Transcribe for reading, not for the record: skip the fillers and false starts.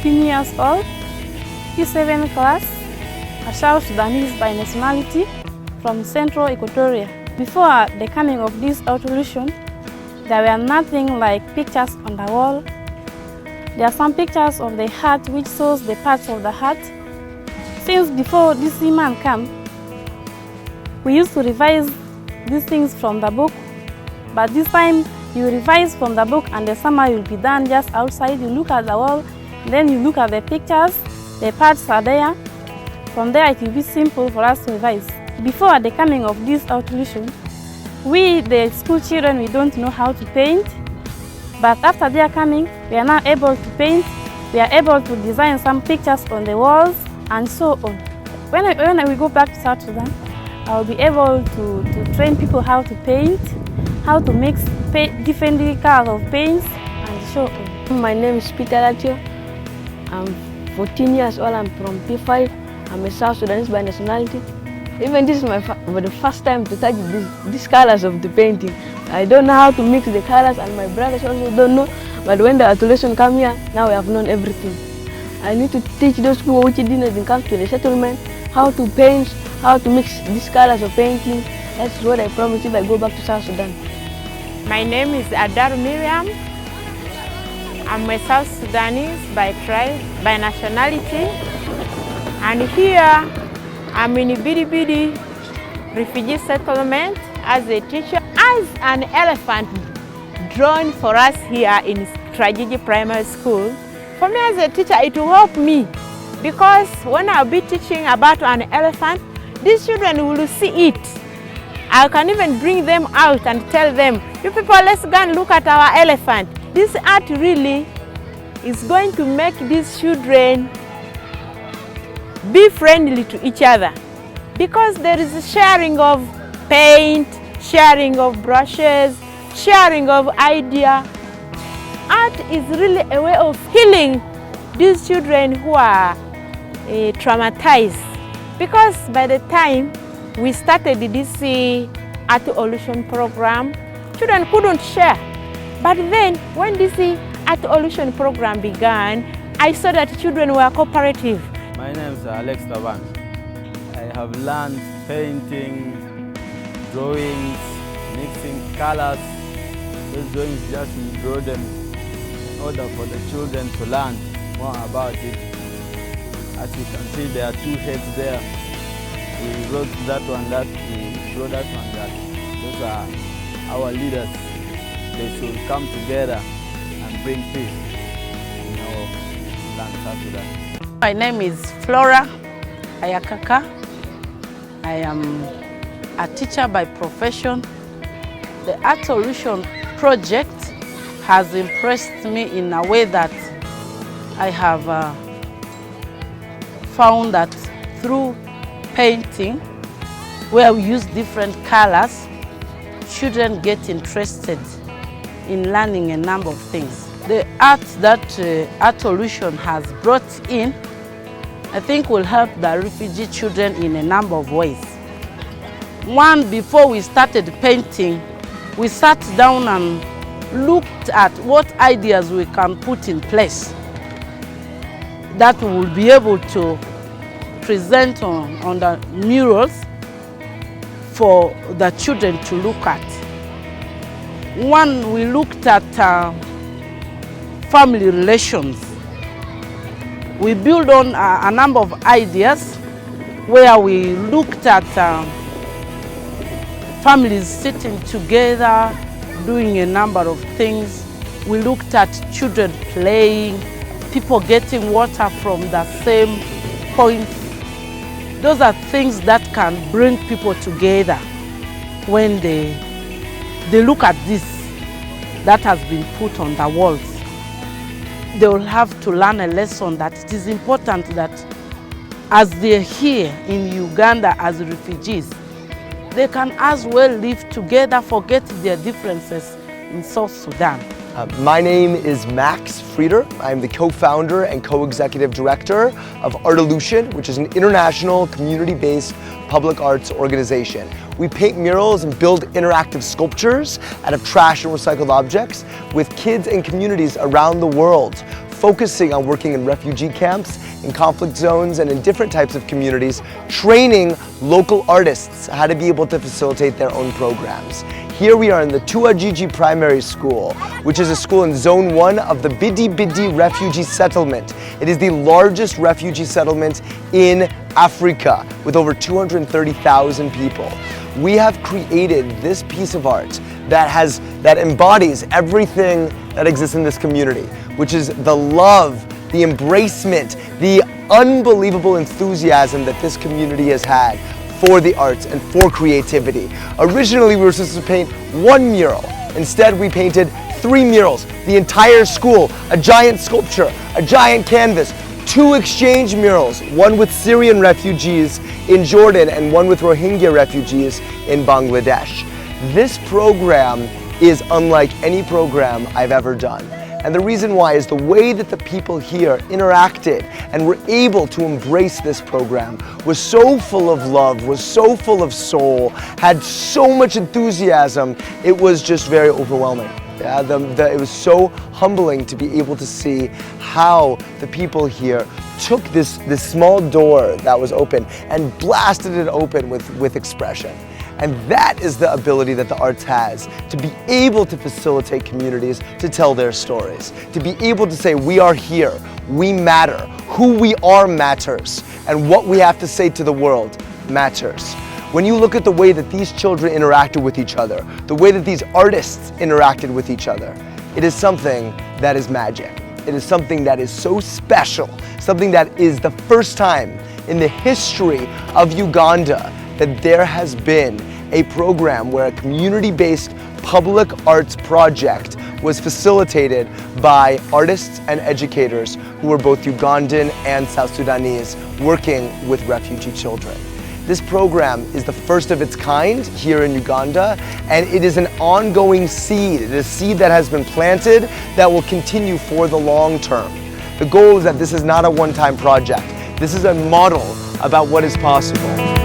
14 years old, P7 class, a South Sudanese by nationality from Central Equatoria. Before the coming of this Artolution, there were nothing like pictures on the wall. There are some pictures of the heart which shows the parts of the heart. Since before this man came, we used to revise these things from the book, but this time you revise from the book and the summary will be done just outside. You look at the wall, then you look at the pictures, the parts are there. From there it will be simple for us to revise. Before the coming of this Artolution, we, the school children, we don't know how to paint, but after their coming, we are now able to paint. We are able to design some pictures on the walls and so on. When we go back to South Sudan, I will be able to train people how to paint, how to mix different colors of paints and so on. My name is Peter. I'm 14 years old. I'm from P5. I'm a South Sudanese by nationality. Even this is for the first time to touch these colors of the painting. I don't know how to mix the colors, and my brothers also don't know. But when the Artolution come here, now we have known everything. I need to teach those people which didn't come to the settlement how to paint, how to mix these colors of painting. That's what I promise if I go back to South Sudan. My name is Adar Miriam. I'm a South Sudanese by tribe, by nationality. And here I'm in Bidibidi refugee settlement as a teacher. As an elephant drawn for us here in Refugee Primary School, for me as a teacher it will help me, because when I'll be teaching about an elephant, these children will see it. I can even bring them out and tell them, you people, let's go and look at our elephant. This art really is going to make these children be friendly to each other, because there is a sharing of paint, sharing of brushes, sharing of idea. Art is really a way of healing these children who are traumatized, because by the time we started this Artolution program, children couldn't share. But then when this Artolution program began, I saw that children were cooperative. My name is Alex Taban. I have learned painting, drawings, mixing colors. Those drawings just draw them in order for the children to learn more about it. As you can see, there are two heads there. We wrote that one, we draw that one, that. Those are our leaders. They should come together and bring peace in our land, South Sudan. My name is Flora Ayakaka. I am a teacher by profession. The Artolution project has impressed me in a way that I have found that through painting, where we use different colors, children get interested in learning a number of things. The art that Artolution has brought in, I think will help the refugee children in a number of ways. One, before we started painting, we sat down and looked at what ideas we can put in place that we will be able to present on the murals for the children to look at. One, we looked at family relations. We built on a number of ideas where we looked at families sitting together, doing a number of things. We looked at children playing, people getting water from the same point. Those are things that can bring people together when they look at this that has been put on the walls. They will have to learn a lesson that it is important that as they're here in Uganda as refugees, they can as well live together, forget their differences in South Sudan. My name is Max Frieder. I'm the co-founder and co-executive director of Artolution, which is an international community-based public arts organization. We paint murals and build interactive sculptures out of trash and recycled objects with kids and communities around the world focusing on working in refugee camps, in conflict zones, and in different types of communities, training local artists how to be able to facilitate their own programs. Here we are in the Tuajiji Primary School, which is a school in Zone 1 of the Bidibidi Refugee Settlement. It is the largest refugee settlement in Africa, with over 230,000 people. We have created this piece of art that embodies everything that exists in this community, which is the love, the embracement, the unbelievable enthusiasm that this community has had for the arts and for creativity. Originally, we were supposed to paint one mural. Instead, we painted 3 murals, the entire school, a giant sculpture, a giant canvas, 2 exchange murals, one with Syrian refugees in Jordan and one with Rohingya refugees in Bangladesh. This program is unlike any program I've ever done. And the reason why is the way that the people here interacted and were able to embrace this program was so full of love, was so full of soul, had so much enthusiasm, it was just very overwhelming. It was so humbling to be able to see how the people here took this small door that was open and blasted it open with expression. And that is the ability that the arts has, to be able to facilitate communities to tell their stories, to be able to say, we are here, we matter, who we are matters, and what we have to say to the world matters. When you look at the way that these children interacted with each other, the way that these artists interacted with each other, it is something that is magic. It is something that is so special, something that is the first time in the history of Uganda that there has been a program where a community-based public arts project was facilitated by artists and educators who were both Ugandan and South Sudanese working with refugee children. This program is the first of its kind here in Uganda, and it is an ongoing seed. It is a seed that has been planted that will continue for the long term. The goal is that this is not a one-time project. This is a model about what is possible.